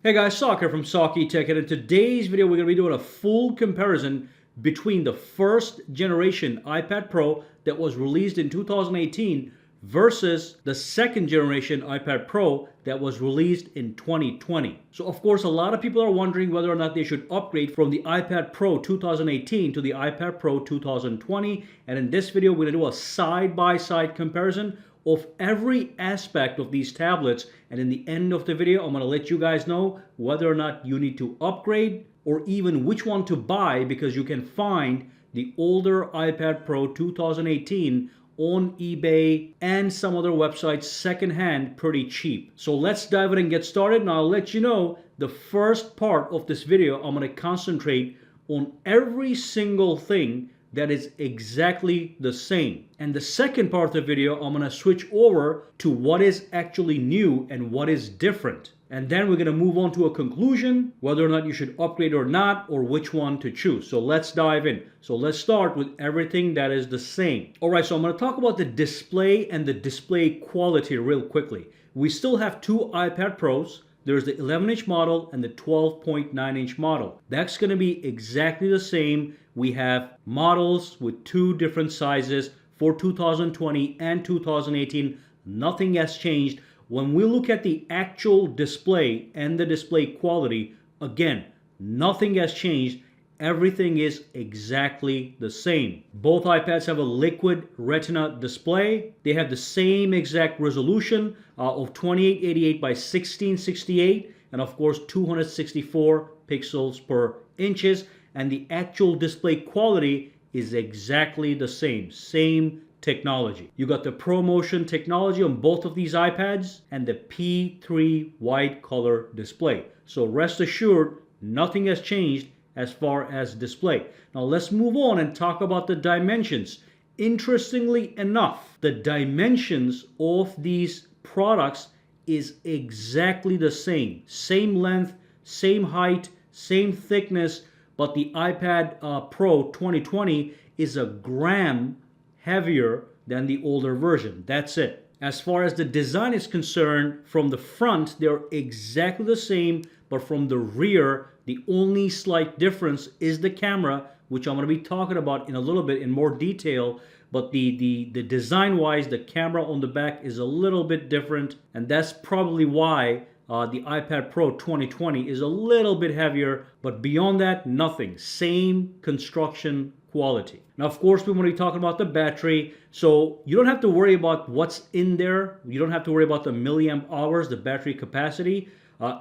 Hey guys, Soccer from SAKITECH, and in today's video we're going to be doing a full comparison between the first generation iPad Pro that was released in 2018 versus the second generation iPad Pro that was released in 2020. So of course a lot of people are wondering whether or not they should upgrade from the iPad Pro 2018 to the iPad Pro 2020, and in this video we're going to do a side-by-side comparison of every aspect of these tablets, and in the end of the video I'm going to let you guys know whether or not you need to upgrade or even which one to buy, because you can find the older iPad Pro 2018 on eBay and some other websites secondhand pretty cheap. So let's dive in and get started, and I'll let you know the first part of this video I'm going to concentrate on every single thing that is exactly the same. And the second part of the video, I'm going to switch over to what is actually new and what is different. And then we're going to move on to a conclusion, whether or not you should upgrade or not, or which one to choose. So let's dive in. So let's start with everything that is the same. All right, so I'm going to talk about the display and the display quality real quickly. We still have two iPad Pros. There's the 11-inch model and the 12.9-inch model. That's going to be exactly the same. We have models with two different sizes for 2020 and 2018. Nothing has changed. When we look at the actual display and the display quality, again, nothing has changed. Everything is exactly the same. Both iPads have a liquid retina display. They have the same exact resolution of 2888 by 1668, and of course 264 pixels per inches. And the actual display quality is exactly the same technology. You got the ProMotion technology on both of these iPads and the P3 wide color display. So rest assured, nothing has changed as far as display. Now let's move on and talk about the dimensions. Interestingly enough, the dimensions of these products is exactly the same. Same length, same height, same thickness, but the iPad Pro 2020 is a gram heavier than the older version. That's it. As far as the design is concerned, from the front they're exactly the same, but from the rear the only slight difference is the camera, which I'm going to be talking about in a little bit in more detail. But the design wise, the camera on the back is a little bit different, and that's probably why the iPad Pro 2020 is a little bit heavier, but beyond that, nothing. Same construction quality. Now, of course, we want to be talking about the battery, so you don't have to worry about what's in there. You don't have to worry about the milliamp hours, the battery capacity.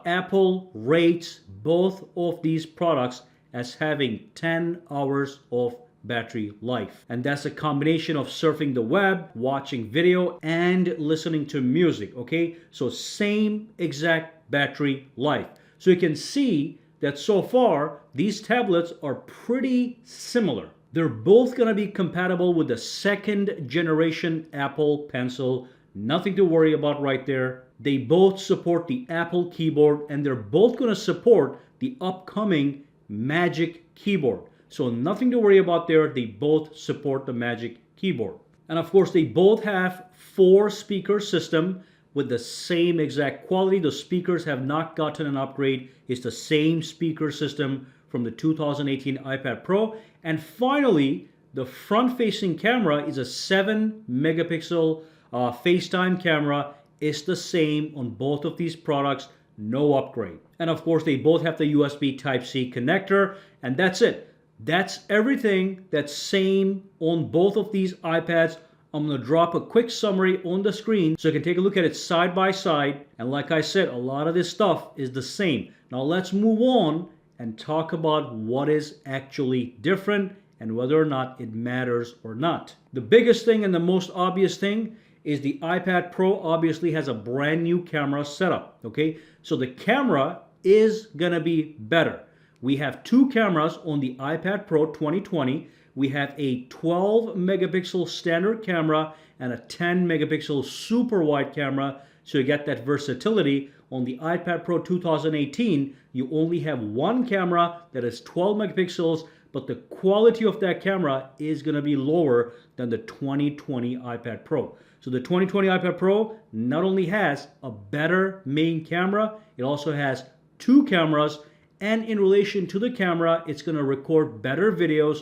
Apple rates both of these products as having 10 hours of battery life, and that's a combination of surfing the web, watching video, and listening to music. Okay, so same exact battery life. So you can see that so far these tablets are pretty similar. They're both going to be compatible with the second generation Apple Pencil. Nothing to worry about right there. They both support the Apple keyboard, and they're both going to support the upcoming Magic Keyboard. So nothing to worry about there. They both support the Magic Keyboard. And of course, they both have 4-speaker system with the same exact quality. The speakers have not gotten an upgrade. It's the same speaker system from the 2018 iPad Pro. And finally, the front-facing camera is a 7-megapixel FaceTime camera. It's the same on both of these products. No upgrade. And of course, they both have the USB Type-C connector, and that's it. That's everything that's same on both of these iPads. I'm going to drop a quick summary on the screen so you can take a look at it side by side. And like I said, a lot of this stuff is the same. Now let's move on and talk about what is actually different and whether or not it matters or not. The biggest thing and the most obvious thing is the iPad Pro obviously has a brand new camera setup. Okay, so the camera is going to be better. We have two cameras on the iPad Pro 2020. We have a 12 megapixel standard camera and a 10 megapixel super wide camera, so you get that versatility. On the iPad Pro 2018, you only have one camera that is 12 megapixels, but the quality of that camera is going to be lower than the 2020 iPad Pro. So the 2020 iPad Pro not only has a better main camera, it also has two cameras, and in relation to the camera, it's going to record better videos.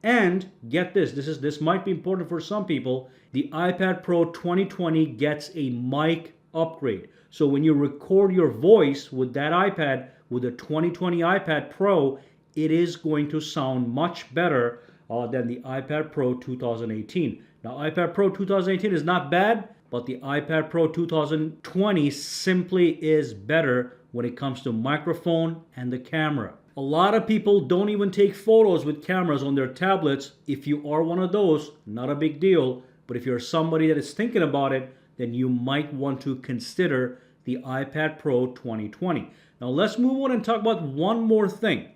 And get this, this might be important for some people. The iPad Pro 2020 gets a mic upgrade. So when you record your voice with that iPad, with the 2020 iPad Pro, it is going to sound much better than the iPad Pro 2018. Now, iPad Pro 2018 is not bad, but the iPad Pro 2020 simply is better when it comes to microphone and the camera. A lot of people don't even take photos with cameras on their tablets. If you are one of those, not a big deal. But if you're somebody that is thinking about it, then you might want to consider the iPad Pro 2020. Now let's move on and talk about one more thing.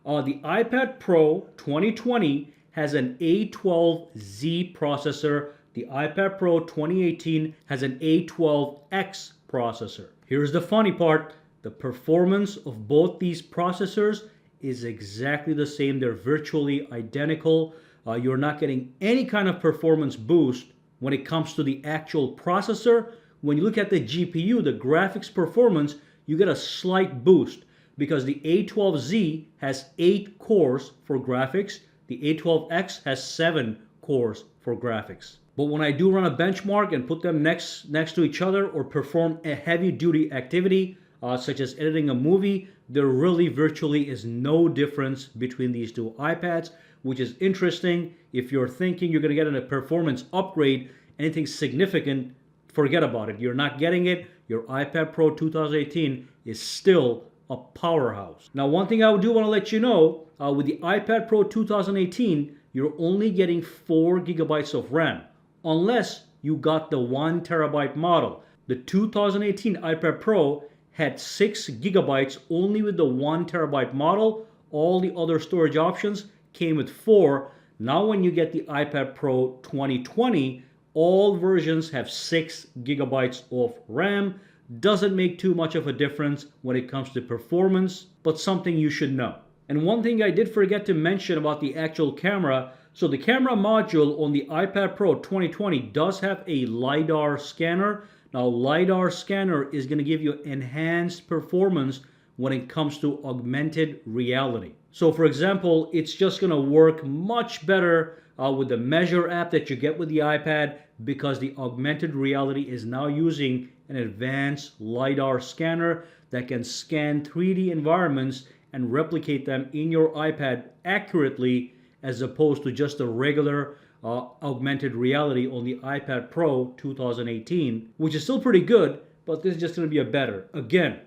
The iPad Pro 2020 has an A12Z processor. The iPad Pro 2018 has an A12X processor. Here's the funny part. The performance of both these processors is exactly the same. They're virtually identical. You're not getting any kind of performance boost when it comes to the actual processor. When you look at the GPU, the graphics performance, you get a slight boost because the A12Z has 8 cores for graphics. The A12X has 7 cores for graphics. But when I do run a benchmark and put them next to each other or perform a heavy duty activity, such as editing a movie, there really virtually is no difference between these two iPads, which is interesting. If you're thinking you're going to get a performance upgrade, anything significant, forget about it. You're not getting it. Your iPad Pro 2018 is still a powerhouse. Now, one thing I do want to let you know, with the iPad Pro 2018, you're only getting 4 gigabytes of RAM, unless you got the 1 terabyte model. The 2018 iPad Pro had 6 gigabytes only with the 1 terabyte model. All the other storage options came with 4. Now when you get the iPad Pro 2020, all versions have 6 gigabytes of RAM. Doesn't make too much of a difference when it comes to performance, but something you should know. And one thing I did forget to mention about the actual camera, so the camera module on the iPad Pro 2020 does have a LIDAR scanner. Now, LIDAR scanner is going to give you enhanced performance when it comes to augmented reality. So, for example, it's just going to work much better with the Measure app that you get with the iPad, because the augmented reality is now using an advanced LIDAR scanner that can scan 3D environments and replicate them in your iPad accurately, as opposed to just a regular augmented reality on the iPad Pro 2018, which is still pretty good, but this is just going to be a better. Again,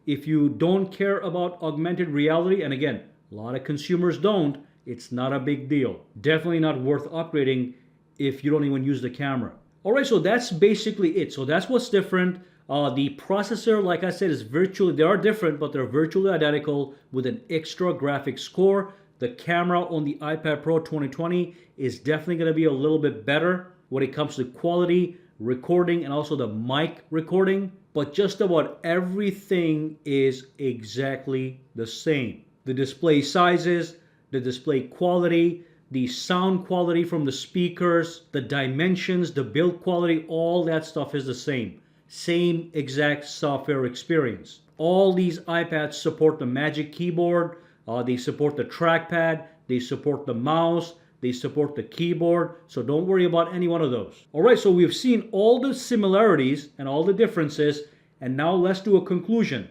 if you don't care about augmented reality, and again, a lot of consumers don't, it's not a big deal. Definitely not worth upgrading if you don't even use the camera. All right, so that's basically it. So that's what's different. The processor, like I said, is virtually, they are different, but they're virtually identical with an extra graphics core. The camera on the iPad Pro 2020 is definitely going to be a little bit better when it comes to quality, recording, and also the mic recording. But just about everything is exactly the same. The display sizes, the display quality, the sound quality from the speakers, the dimensions, the build quality, all that stuff is the same. Same exact software experience. All these iPads support the Magic Keyboard. They support the trackpad, they support the mouse, they support the keyboard, so don't worry about any one of those. All right, so we've seen all the similarities and all the differences, and now let's do a conclusion.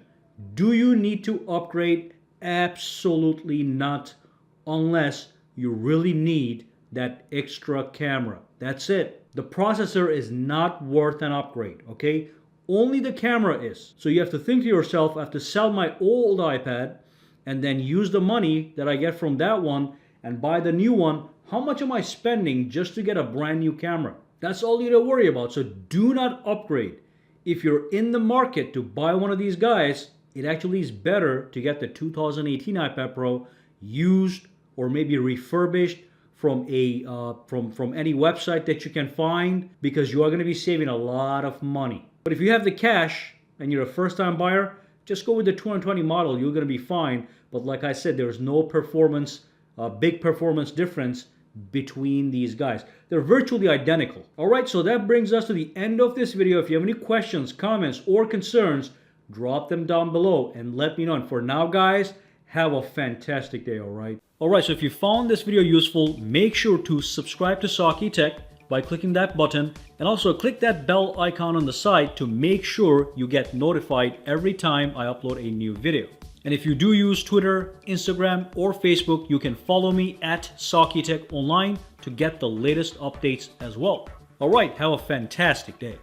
Do you need to upgrade? Absolutely not, unless you really need that extra camera. That's it. The processor is not worth an upgrade, okay? Only the camera is. So you have to think to yourself, I have to sell my old iPad and then use the money that I get from that one and buy the new one. How much am I spending just to get a brand new camera? That's all you need to worry about. So do not upgrade. If you're in the market to buy one of these guys, it actually is better to get the 2018 iPad Pro used or maybe refurbished from any website that you can find, because you are going to be saving a lot of money. But if you have the cash and you're a first-time buyer, just go with the 2020 model. You're going to be fine. But like I said, there's no big performance difference between these guys. They're virtually identical. All right, so that brings us to the end of this video. If you have any questions, comments, or concerns, drop them down below and let me know. And for now, guys, have a fantastic day, all right? All right, so if you found this video useful, make sure to subscribe to SAKITECH by clicking that button, and also click that bell icon on the side to make sure you get notified every time I upload a new video. And if you do use Twitter, Instagram, or Facebook, you can follow me at SAKITECH Online to get the latest updates as well. All right, have a fantastic day.